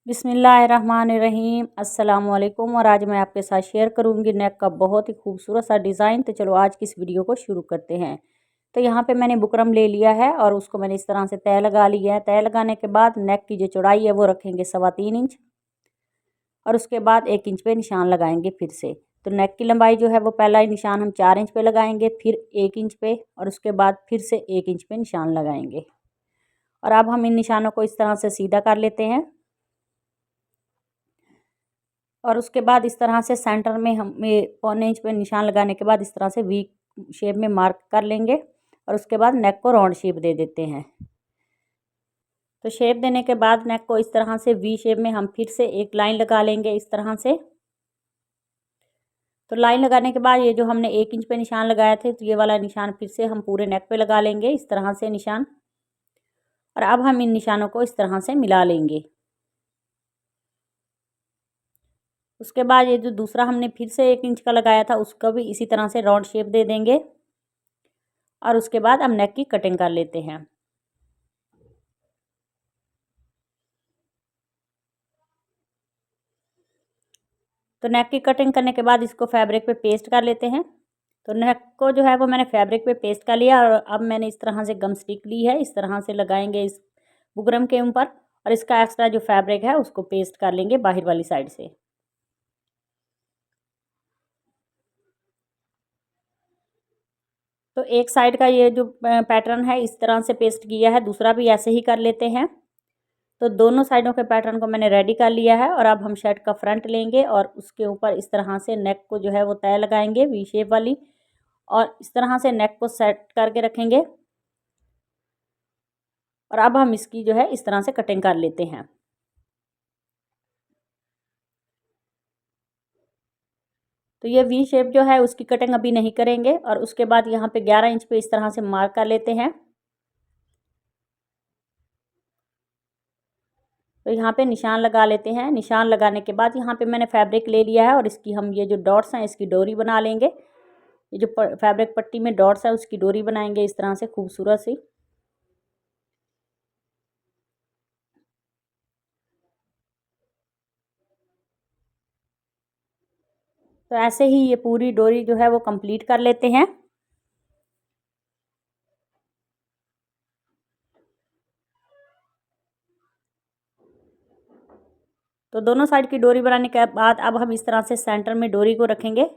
बिस्मिल्लाहिर्रहमानिर्रहीम अस्सलाम वालेकुम। और आज मैं आपके साथ शेयर करूंगी नेक का बहुत ही खूबसूरत सा डिज़ाइन। तो चलो आज की इस वीडियो को शुरू करते हैं। तो यहाँ पे मैंने बुकरम ले लिया है और उसको मैंने इस तरह से तय लगा लिया है। तय लगाने के बाद नेक की जो चौड़ाई है वो रखेंगे 3.25 इंच और उसके बाद 1 इंच पे निशान लगाएंगे फिर से। तो नेक की लंबाई जो है वो पहला ही निशान हम 4 इंच पे लगाएंगे, फिर 1 इंच पे और उसके बाद फिर से 1 इंच पे निशान लगाएंगे। और अब हम इन निशानों को इस तरह से सीधा कर लेते हैं और उसके बाद इस तरह से सेंटर में हम 1.25 इंच पे निशान लगाने के बाद इस तरह से वी शेप में मार्क कर लेंगे और उसके बाद नेक को राउंड शेप दे देते हैं। तो शेप देने के बाद नेक को इस तरह से वी शेप में हम फिर से एक लाइन लगा लेंगे इस तरह से। तो लाइन लगाने के बाद ये जो हमने 1 इंच पे निशान लगाए थे तो ये वाला निशान फिर से हम पूरे नेक पे लगा लेंगे इस तरह से निशान। और अब हम इन निशानों को इस तरह से मिला लेंगे। उसके बाद ये जो दूसरा हमने फिर से 1 इंच का लगाया था उसको भी इसी तरह से राउंड शेप दे देंगे और उसके बाद हम नेक की कटिंग कर लेते हैं। तो नेक की कटिंग करने के बाद इसको फैब्रिक पे पेस्ट कर लेते हैं। तो नेक को जो है वो मैंने फैब्रिक पे पेस्ट कर लिया और अब मैंने इस तरह से गम स्टिक ली है, इस तरह से लगाएंगे इस बुकरम के ऊपर और इसका एक्स्ट्रा जो फैब्रिक है उसको पेस्ट कर लेंगे बाहर वाली साइड से। तो एक साइड का ये जो पैटर्न है इस तरह से पेस्ट किया है, दूसरा भी ऐसे ही कर लेते हैं। तो दोनों साइडों के पैटर्न को मैंने रेडी कर लिया है और अब हम शर्ट का फ्रंट लेंगे और उसके ऊपर इस तरह से नेक को जो है वो तय लगाएंगे वी शेप वाली और इस तरह से नेक को सेट करके रखेंगे। और अब हम इसकी जो है इस तरह से कटिंग कर लेते हैं। तो ये वी शेप जो है उसकी कटिंग अभी नहीं करेंगे और उसके बाद यहाँ पे 11 इंच पे इस तरह से मार्क कर लेते हैं। तो यहाँ पे निशान लगा लेते हैं। निशान लगाने के बाद यहाँ पे मैंने फैब्रिक ले लिया है और इसकी हम ये जो डॉट्स हैं इसकी डोरी बना लेंगे। ये जो फैब्रिक पट्टी में डॉट्स है उसकी डोरी बनाएंगे इस तरह से खूबसूरत सी। तो ऐसे ही ये पूरी डोरी जो है वो कंप्लीट कर लेते हैं। तो दोनों साइड की डोरी बनाने के बाद अब हम इस तरह से सेंटर में डोरी को रखेंगे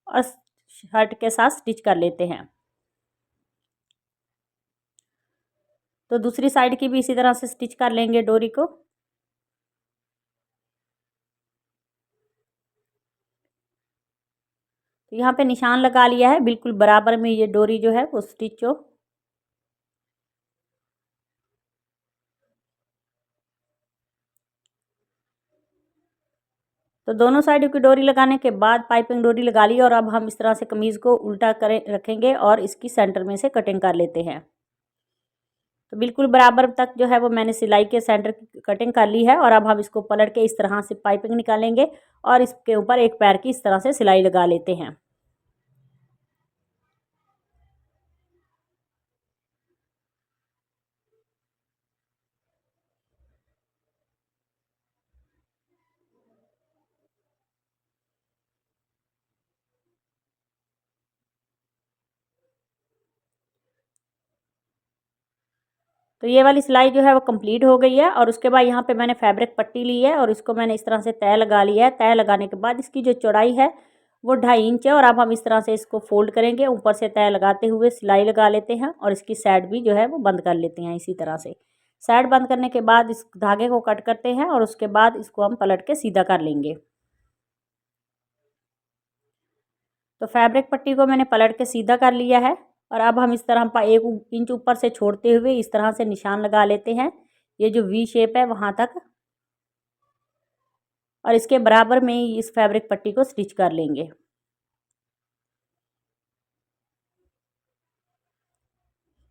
और शर्ट के साथ स्टिच कर लेते हैं। तो दूसरी साइड की भी इसी तरह से स्टिच कर लेंगे डोरी को। तो यहाँ पे निशान लगा लिया है, बिल्कुल बराबर में ये डोरी जो है वो स्टिच हो। तो दोनों साइड की डोरी लगाने के बाद पाइपिंग डोरी लगा ली और अब हम इस तरह से कमीज़ को उल्टा करें रखेंगे और इसकी सेंटर में से कटिंग कर लेते हैं। तो बिल्कुल बराबर तक जो है वो मैंने सिलाई के सेंटर की कटिंग कर ली है और अब हम इसको पलट के इस तरह से पाइपिंग निकालेंगे और इसके ऊपर एक पैर की इस तरह से सिलाई लगा लेते हैं। तो ये वाली सिलाई जो है वो कंप्लीट हो गई है और उसके बाद यहाँ पे मैंने फैब्रिक पट्टी ली है और इसको मैंने इस तरह से तय लगा लिया है। तय लगाने के बाद इसकी जो चौड़ाई है वो 2.5 इंच है और अब हम इस तरह से इसको फोल्ड करेंगे, ऊपर से तय लगाते हुए सिलाई लगा लेते हैं और इसकी साइड भी जो है वो बंद कर लेते हैं इसी तरह से। साइड बंद करने के बाद इस धागे को कट करते हैं और उसके बाद इसको हम पलट के सीधा कर लेंगे। तो फैब्रिक पट्टी को मैंने पलट के सीधा कर लिया है और अब हम इस तरह 1 इंच ऊपर से छोड़ते हुए इस तरह से निशान लगा लेते हैं, ये जो वी शेप है वहाँ तक, और इसके बराबर में ही इस फैब्रिक पट्टी को स्टिच कर लेंगे।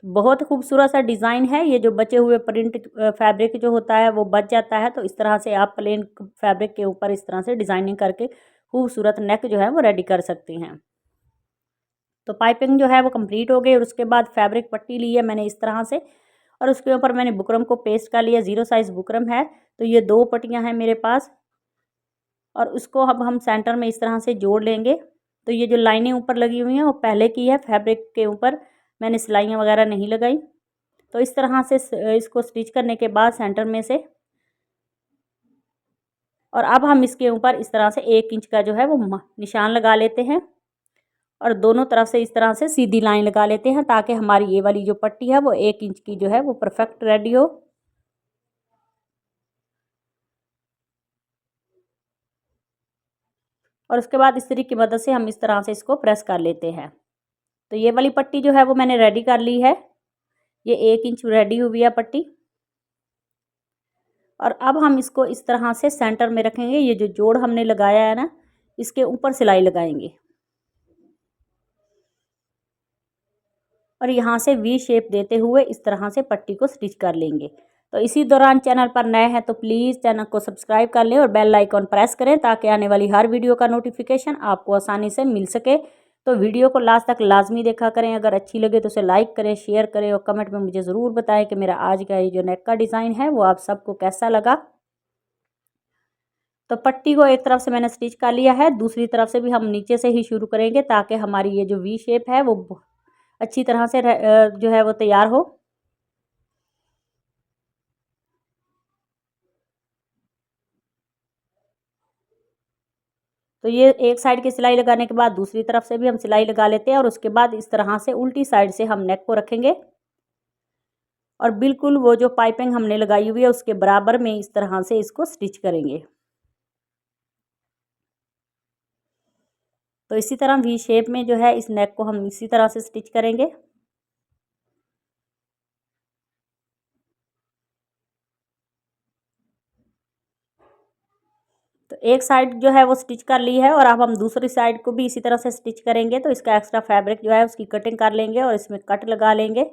बहुत खूबसूरत सा डिज़ाइन है। ये जो बचे हुए प्रिंट फैब्रिक जो होता है वो बच जाता है, तो इस तरह से आप प्लेन फैब्रिक के ऊपर इस तरह से डिज़ाइनिंग करके खूबसूरत नेक जो है वो रेडी कर सकते हैं। तो पाइपिंग जो है वो कंप्लीट हो गई और उसके बाद फैब्रिक पट्टी ली है मैंने इस तरह से और उसके ऊपर मैंने बुकरम को पेस्ट कर लिया। 0 साइज़ बुकरम है, तो ये 2 पट्टियाँ हैं मेरे पास और उसको अब हम सेंटर में इस तरह से जोड़ लेंगे। तो ये जो लाइनें ऊपर लगी हुई हैं वो पहले की है, फैब्रिक के ऊपर मैंने सिलाइयाँ वगैरह नहीं लगाई। तो इस तरह से इसको स्टिच करने के बाद सेंटर में से, और अब हम इसके ऊपर इस तरह से 1 इंच का जो है वो निशान लगा लेते हैं और दोनों तरफ से इस तरह से सीधी लाइन लगा लेते हैं ताकि हमारी ये वाली जो पट्टी है वो 1 इंच की जो है वो परफेक्ट रेडी हो। और उसके बाद इस्त्री की मदद से हम इस तरह से इसको प्रेस कर लेते हैं। तो ये वाली पट्टी जो है वो मैंने रेडी कर ली है। ये 1 इंच रेडी हुई है पट्टी। और अब हम इसको इस तरह से सेंटर में रखेंगे। ये जो जोड़ हमने लगाया है ना, इसके ऊपर सिलाई लगाएंगे और यहाँ से वी शेप देते हुए इस तरह से पट्टी को स्टिच कर लेंगे। तो इसी दौरान चैनल पर नए हैं तो प्लीज़ चैनल को सब्सक्राइब कर लें और बेल आइकॉन प्रेस करें ताकि आने वाली हर वीडियो का नोटिफिकेशन आपको आसानी से मिल सके। तो वीडियो को लास्ट तक लाजमी देखा करें। अगर अच्छी लगे तो उसे लाइक करें, शेयर करें और कमेंट में मुझे ज़रूर बताएं कि मेरा आज का ये जो नेक का डिज़ाइन है वो आप सबको कैसा लगा। तो पट्टी को एक तरफ से मैंने स्टिच कर लिया है, दूसरी तरफ से भी हम नीचे से ही शुरू करेंगे ताकि हमारी ये जो वी शेप है वो अच्छी तरह से जो है वो तैयार हो। तो ये एक साइड की सिलाई लगाने के बाद दूसरी तरफ से भी हम सिलाई लगा लेते हैं और उसके बाद इस तरह से उल्टी साइड से हम नेक को रखेंगे और बिल्कुल वो जो पाइपिंग हमने लगाई हुई है उसके बराबर में इस तरह से इसको स्टिच करेंगे। तो इसी तरह वी शेप में जो है इस नेक को हम इसी तरह से स्टिच करेंगे। तो एक साइड जो है वो स्टिच कर ली है और अब हम दूसरी साइड को भी इसी तरह से स्टिच करेंगे। तो इसका एक्स्ट्रा फैब्रिक जो है उसकी कटिंग कर लेंगे और इसमें कट लगा लेंगे।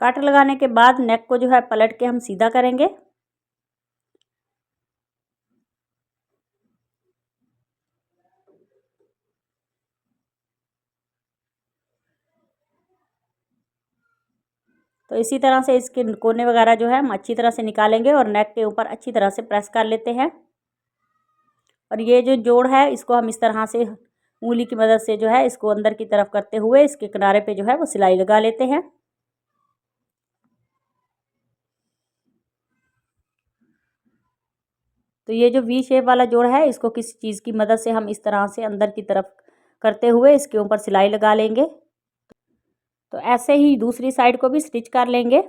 कट लगाने के बाद नेक को जो है पलट के हम सीधा करेंगे। तो इसी तरह से इसके कोने वगैरह जो है हम अच्छी तरह से निकालेंगे और नेक के ऊपर अच्छी तरह से प्रेस कर लेते हैं। और ये जो जोड़ है इसको हम इस तरह से उंगली की मदद से जो है इसको अंदर की तरफ करते हुए इसके किनारे पे जो है वो सिलाई लगा लेते हैं। तो ये जो वी शेप वाला जोड़ है इसको किसी चीज़ की मदद से हम इस तरह से अंदर की तरफ करते हुए इसके ऊपर सिलाई लगा लेंगे। तो ऐसे ही दूसरी साइड को भी स्टिच कर लेंगे।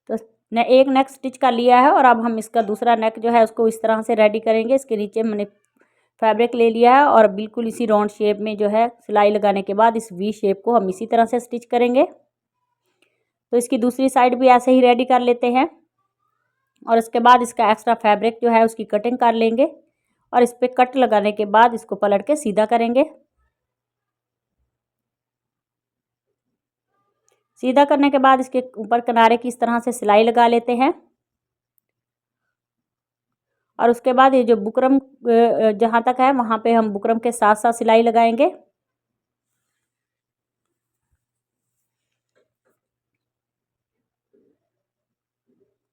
तो ने एक नेक स्टिच कर लिया है और अब हम इसका दूसरा नेक जो है उसको इस तरह से रेडी करेंगे। इसके नीचे मैंने फैब्रिक ले लिया है और बिल्कुल इसी राउंड शेप में जो है सिलाई लगाने के बाद इस वी शेप को हम इसी तरह से स्टिच करेंगे। तो इसकी दूसरी साइड भी ऐसे ही रेडी कर लेते हैं और इसके बाद इसका एक्स्ट्रा फैब्रिक जो है उसकी कटिंग कर लेंगे और इस पर कट लगाने के बाद इसको पलट के सीधा करेंगे। सीधा करने के बाद इसके ऊपर किनारे की इस तरह से सिलाई लगा लेते हैं और उसके बाद ये जो बुकरम जहाँ तक है वहाँ पे हम बुकरम के साथ साथ सिलाई लगाएंगे।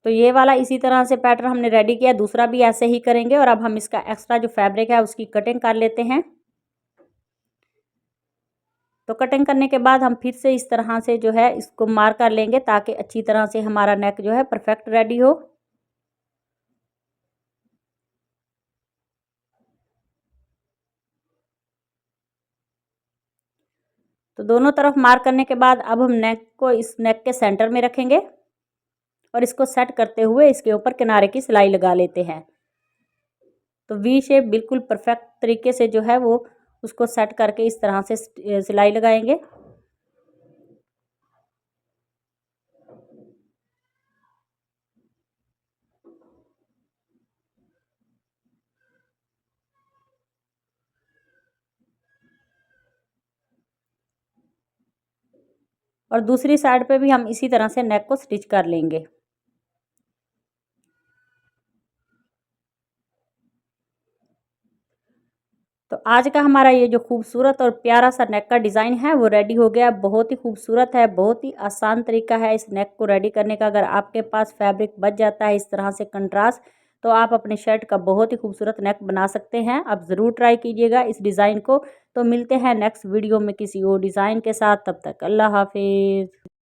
तो ये वाला इसी तरह से पैटर्न हमने रेडी किया, दूसरा भी ऐसे ही करेंगे और अब हम इसका एक्स्ट्रा जो फैब्रिक है उसकी कटिंग कर लेते हैं। तो कटिंग करने के बाद हम फिर से इस तरह से जो है इसको मार्क कर लेंगे ताकि अच्छी तरह से हमारा नेक जो है परफेक्ट रेडी हो। तो दोनों तरफ मार्क करने के बाद अब हम नेक को इस नेक के सेंटर में रखेंगे और इसको सेट करते हुए इसके ऊपर किनारे की सिलाई लगा लेते हैं। तो वी शेप बिल्कुल परफेक्ट तरीके से जो है वो उसको सेट करके इस तरह से सिलाई लगाएंगे। और दूसरी साइड पे भी हम इसी तरह से नेक को स्टिच कर लेंगे। तो आज का हमारा ये जो खूबसूरत और प्यारा सा नेक का डिज़ाइन है वो रेडी हो गया। बहुत ही खूबसूरत है, बहुत ही आसान तरीका है इस नेक को रेडी करने का। अगर आपके पास फैब्रिक बच जाता है इस तरह से कंट्रास्ट, तो आप अपने शर्ट का बहुत ही खूबसूरत नेक बना सकते हैं। आप ज़रूर ट्राई कीजिएगा इस डिज़ाइन को। तो मिलते हैं नेक्स्ट वीडियो में किसी और डिज़ाइन के साथ। तब तक अल्लाह हाफिज़।